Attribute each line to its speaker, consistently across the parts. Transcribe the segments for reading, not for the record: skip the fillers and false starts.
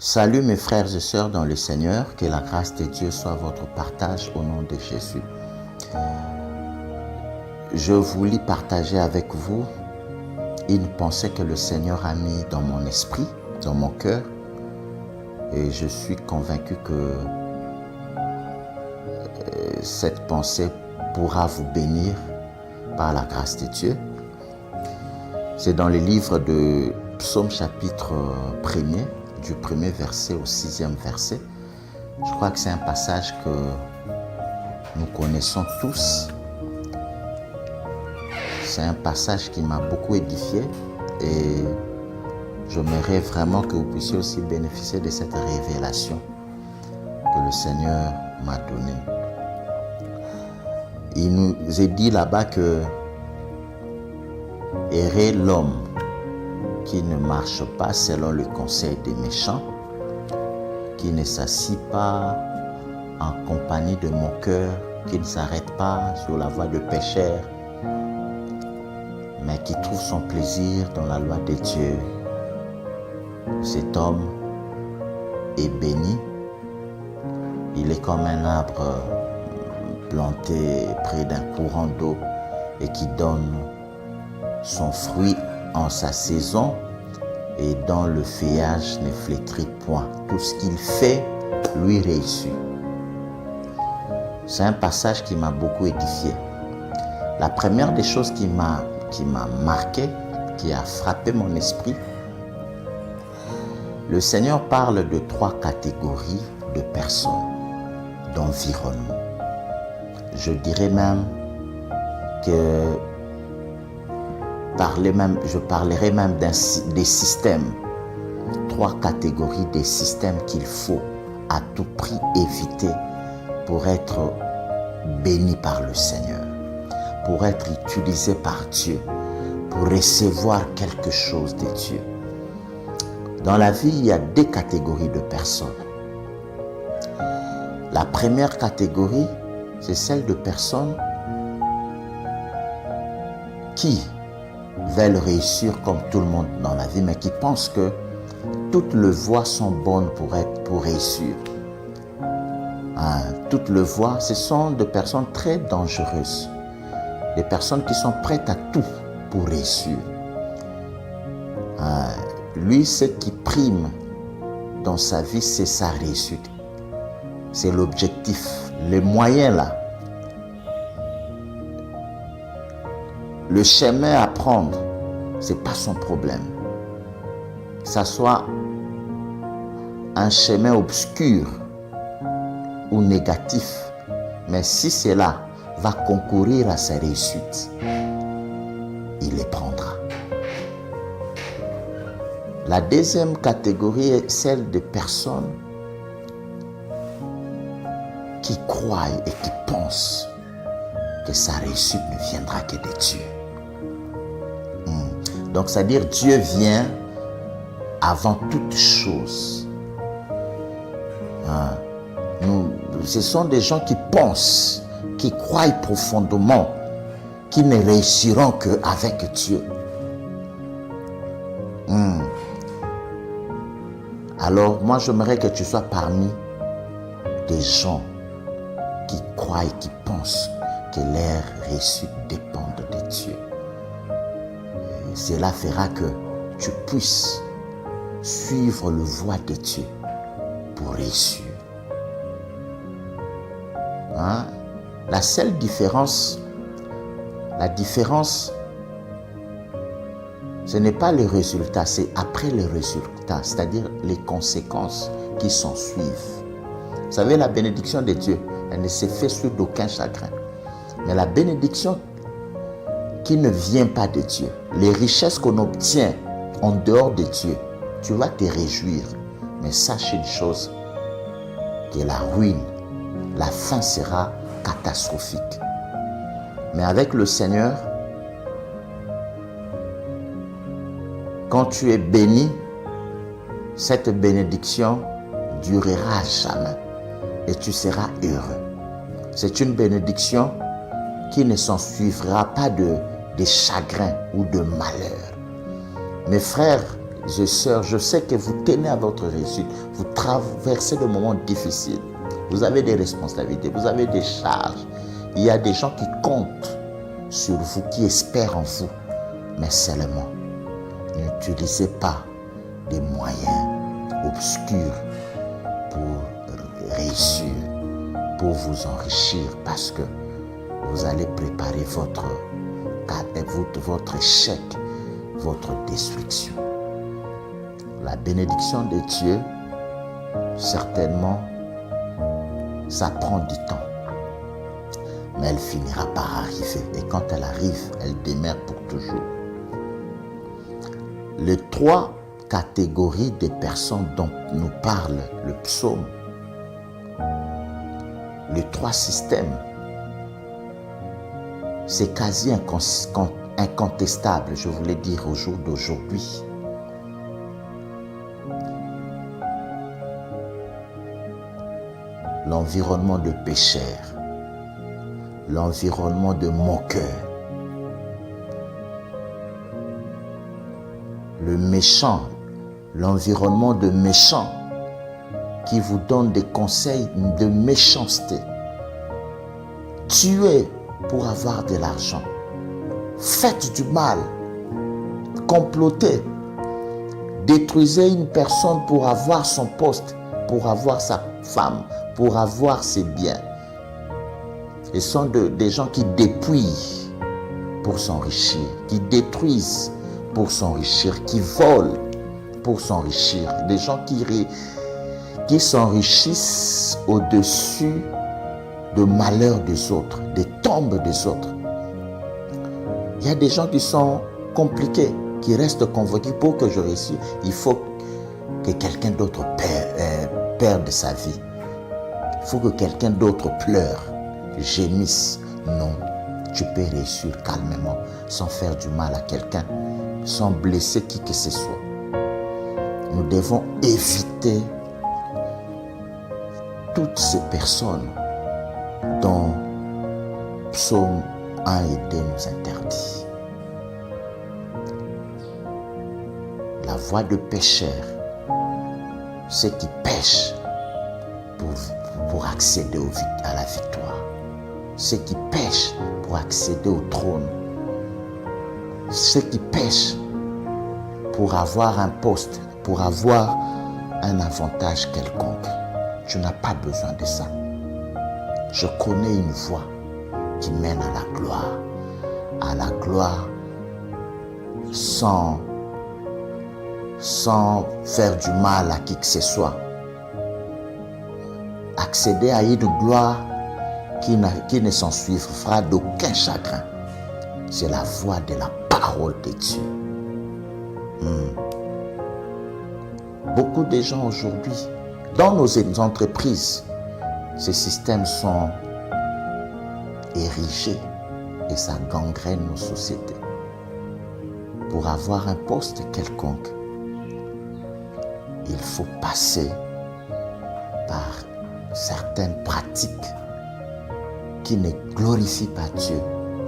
Speaker 1: Salut mes frères et sœurs dans le Seigneur, que la grâce de Dieu soit votre partage au nom de Jésus. Je voulais partager avec vous une pensée que le Seigneur a mis dans mon esprit, dans mon cœur, et je suis convaincu que cette pensée pourra vous bénir par la grâce de Dieu. C'est dans le livre de Psaume chapitre 1er, du 1er verset au 6e verset. Je crois que c'est un passage que nous connaissons tous. C'est un passage qui m'a beaucoup édifié et j'aimerais vraiment que vous puissiez aussi bénéficier de cette révélation que le Seigneur m'a donnée. Il nous est dit là-bas que errer l'homme qui ne marche pas selon le conseil des méchants, qui ne s'assit pas en compagnie de moqueurs, qui ne s'arrête pas sur la voie de pécheurs, mais qui trouve son plaisir dans la loi de Dieu. Cet homme est béni. Il est comme un arbre planté près d'un courant d'eau et qui donne son fruit en sa saison et dont le feuillage ne flétrit point. Tout ce qu'il fait lui réussit. C'est un passage qui m'a beaucoup édifié. La première des choses qui m'a marqué, qui a frappé mon esprit, le Seigneur parle de 3 catégories de personnes, d'environnement. Je dirais même que je parlerai même des systèmes, 3 catégories de systèmes qu'il faut à tout prix éviter pour être béni par le Seigneur, pour être utilisé par Dieu, pour recevoir quelque chose de Dieu. Dans la vie, il y a 2 catégories de personnes. La première catégorie, c'est celle de personnes qui veulent réussir comme tout le monde dans la vie, mais qui pensent que toutes les voies sont bonnes pour réussir. Toutes les voies, ce sont des personnes très dangereuses, des personnes qui sont prêtes à tout pour réussir. Lui, ce qui prime dans sa vie, c'est sa réussite. C'est l'objectif, les moyens là. Le chemin à prendre, ce n'est pas son problème. Que ça soit un chemin obscur ou négatif, mais si cela va concourir à sa réussite, il les prendra. La deuxième catégorie est celle des personnes qui croient et qui pensent que sa réussite ne viendra que de Dieu. Donc, c'est-à-dire Dieu vient avant toute chose. Ce sont des gens qui pensent, qui croient profondément, qui ne réussiront qu'avec Dieu. Alors, moi, j'aimerais que tu sois parmi des gens qui croient et qui pensent que leur réussite dépend de Dieu. Cela fera que tu puisses suivre le voie de Dieu pour réussir. La seule différence, ce n'est pas les résultats, c'est après les résultats, c'est-à-dire les conséquences qui s'en suivent. Vous savez, la bénédiction de Dieu, elle ne se fait sur d'aucun chagrin. Mais la bénédiction qui ne vient pas de Dieu, les richesses qu'on obtient en dehors de Dieu, tu vas te réjouir. Mais sache une chose, que la ruine, la fin sera catastrophique. Mais avec le Seigneur, quand tu es béni, cette bénédiction durera à jamais et tu seras heureux. C'est une bénédiction qui ne s'en suivra pas de chagrin ou de malheur. Mes frères, et sœurs, je sais que vous tenez à votre réussite. Vous traversez des moments difficiles. Vous avez des responsabilités, vous avez des charges. Il y a des gens qui comptent sur vous, qui espèrent en vous. Mais seulement, n'utilisez pas des moyens obscurs pour réussir, pour vous enrichir, parce que vous allez préparer votre échec, votre destruction. La bénédiction de Dieu, certainement, ça prend du temps. Mais elle finira par arriver. Et quand elle arrive, elle demeure pour toujours. Les trois catégories de personnes dont nous parle le psaume, les trois systèmes, c'est quasi incontestable, je voulais dire au jour d'aujourd'hui. L'environnement de pécheurs, l'environnement de moqueurs, le méchant, l'environnement de méchants qui vous donne des conseils de méchanceté. Tuez pour avoir de l'argent. Faites du mal. Complotez. Détruisez une personne pour avoir son poste, pour avoir sa femme, pour avoir ses biens. Ce sont des gens qui dépouillent pour s'enrichir, qui détruisent pour s'enrichir, qui volent pour s'enrichir. Des gens qui s'enrichissent au-dessus de malheurs des autres, des tombes des autres. Il y a des gens qui sont compliqués, qui restent convoqués. Pour que je réussisse, il faut que quelqu'un d'autre perde sa vie. Il faut que quelqu'un d'autre pleure, gémisse. Non, tu peux réussir calmement, sans faire du mal à quelqu'un, sans blesser qui que ce soit. Nous devons éviter toutes ces personnes dont Psaume 1 et 2 nous interdit. La voie de pécheur, ceux qui pêchent pour accéder à la victoire. Ceux qui pêchent pour accéder au trône. Ceux qui pêchent pour avoir un poste, pour avoir un avantage quelconque. Tu n'as pas besoin de ça. Je connais une voie qui mène à la gloire sans faire du mal à qui que ce soit. Accéder à une gloire qui ne s'en suivra d'aucun chagrin. C'est la voie de la parole de Dieu. Beaucoup de gens aujourd'hui, dans nos entreprises, ces systèmes sont érigés et ça gangrène nos sociétés. Pour avoir un poste quelconque, il faut passer par certaines pratiques qui ne glorifient pas Dieu,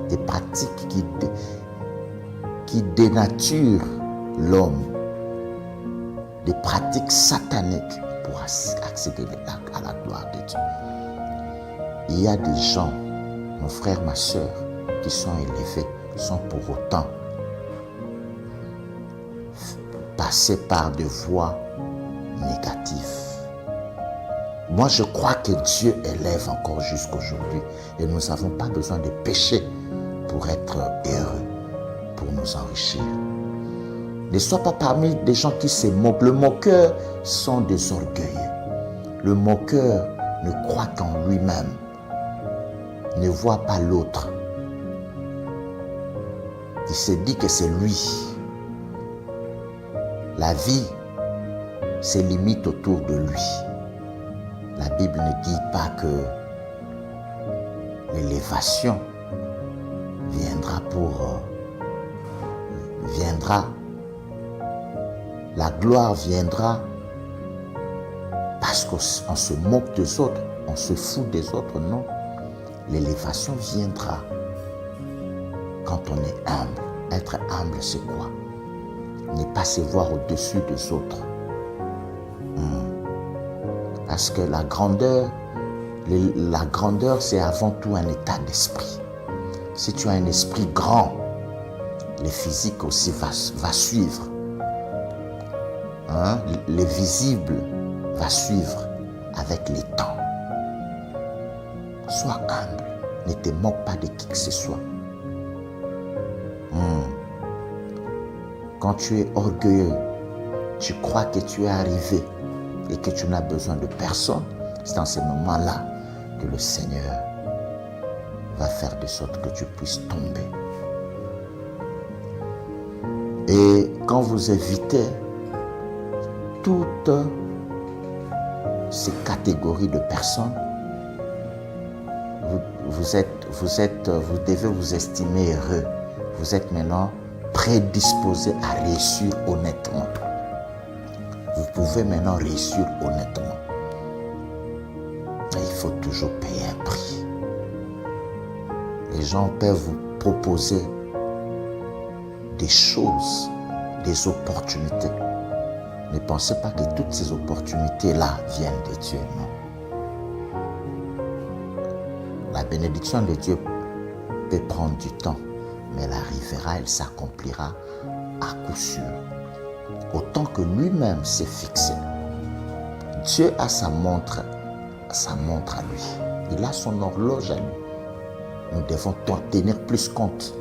Speaker 1: des pratiques qui dénaturent l'homme, des pratiques sataniques pour accéder à la gloire de Dieu. Il y a des gens, mon frère, ma soeur, qui sont élevés sans pour autant passer par des voies négatives. Moi, je crois que Dieu élève encore jusqu'aujourd'hui et nous n'avons pas besoin de pécher pour être heureux, pour nous enrichir. Ne sois pas parmi des gens qui se moquent. Le moqueur sont des orgueilleux. Le moqueur ne croit qu'en lui-même, ne voit pas l'autre. Il se dit que c'est lui. La vie se limite autour de lui. La Bible ne dit pas que l'élévation viendra, la gloire viendra parce qu'on se moque des autres, on se fout des autres, non. L'élévation viendra quand on est humble. Être humble, c'est quoi? Ne pas se voir au-dessus des autres. Parce que la grandeur, c'est avant tout un état d'esprit. Si tu as un esprit grand, le physique aussi va suivre. Le visible va suivre avec les temps. Sois humble, ne te moque pas de qui que ce soit. Quand tu es orgueilleux, tu crois que tu es arrivé et que tu n'as besoin de personne, c'est dans ces moments-là que le Seigneur va faire de sorte que tu puisses tomber. Et quand vous évitez toutes ces catégories de personnes, vous devez vous estimer heureux. Vous êtes maintenant prédisposé à réussir honnêtement. Vous pouvez maintenant réussir honnêtement. Mais il faut toujours payer un prix. Les gens peuvent vous proposer des choses, des opportunités. Ne pensez pas que toutes ces opportunités-là viennent de Dieu, non. La bénédiction de Dieu peut prendre du temps, mais elle arrivera, elle s'accomplira à coup sûr. Autant que lui-même s'est fixé. Dieu a sa montre à lui. Il a son horloge à lui. Nous devons tenir plus compte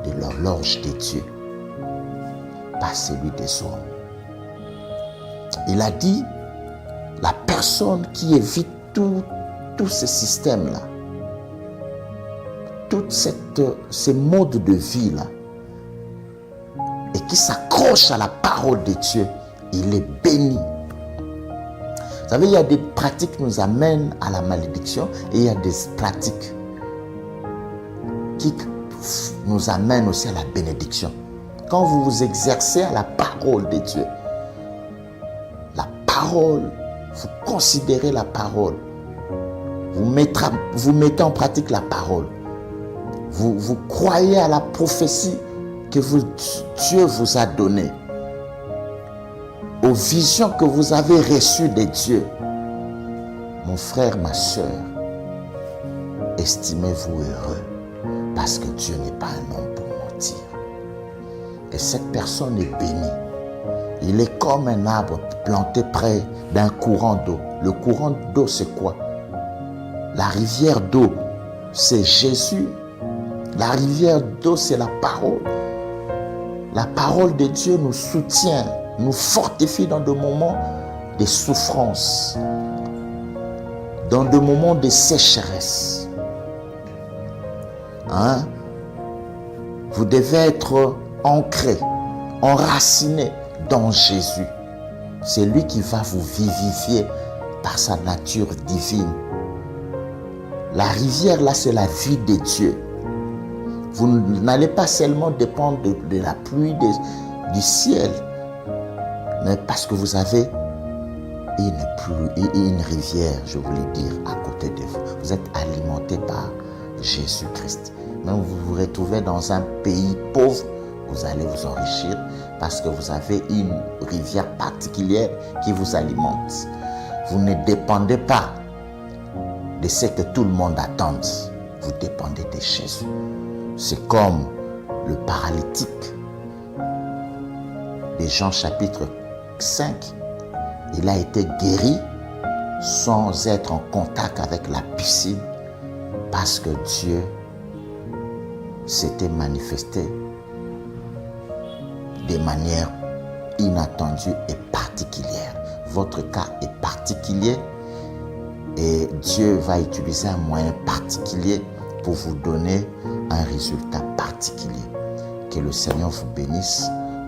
Speaker 1: de l'horloge de Dieu, pas celui des hommes. Il a dit, la personne qui évite tous ces systèmes-là, tous ces modes de vie-là, et qui s'accroche à la parole de Dieu, il est béni. Vous savez, il y a des pratiques qui nous amènent à la malédiction et il y a des pratiques qui nous amènent aussi à la bénédiction. Quand vous vous exercez à la parole de Dieu, vous considérez la parole, vous mettez en pratique la parole, vous croyez à la prophétie que Dieu vous a donnée, aux visions que vous avez reçues de Dieu. Mon frère, ma soeur, estimez-vous heureux parce que Dieu n'est pas un homme pour mentir. Et cette personne est bénie. Il est comme un arbre planté près d'un courant d'eau. Le courant d'eau, c'est quoi? La rivière d'eau, c'est Jésus. La rivière d'eau, c'est la parole. La parole de Dieu nous soutient, nous fortifie dans des moments de souffrance, dans des moments de sécheresse. Vous devez être ancré, enraciné dans Jésus. C'est lui qui va vous vivifier par sa nature divine. La rivière, là, c'est la vie de Dieu. Vous n'allez pas seulement dépendre de la pluie du ciel, mais parce que vous avez une rivière, je voulais dire, à côté de vous. Vous êtes alimenté par Jésus-Christ. Même vous vous retrouvez dans un pays pauvre, vous allez vous enrichir parce que vous avez une rivière particulière qui vous alimente. Vous ne dépendez pas de ce que tout le monde attend. Vous dépendez de Jésus. C'est comme le paralytique de Jean chapitre 5. Il a été guéri sans être en contact avec la piscine parce que Dieu s'était manifesté de manière inattendue et particulière. Votre cas est particulier et Dieu va utiliser un moyen particulier pour vous donner un résultat particulier. Que le Seigneur vous bénisse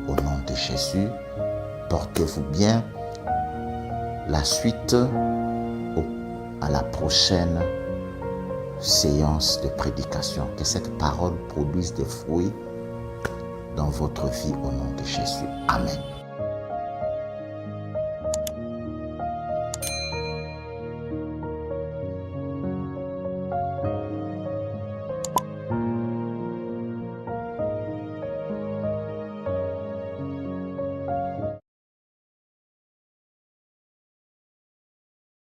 Speaker 1: au nom de Jésus. Portez-vous bien. La suite à la prochaine séance de prédication. Que cette parole produise des fruits dans votre vie au nom de Jésus. Amen.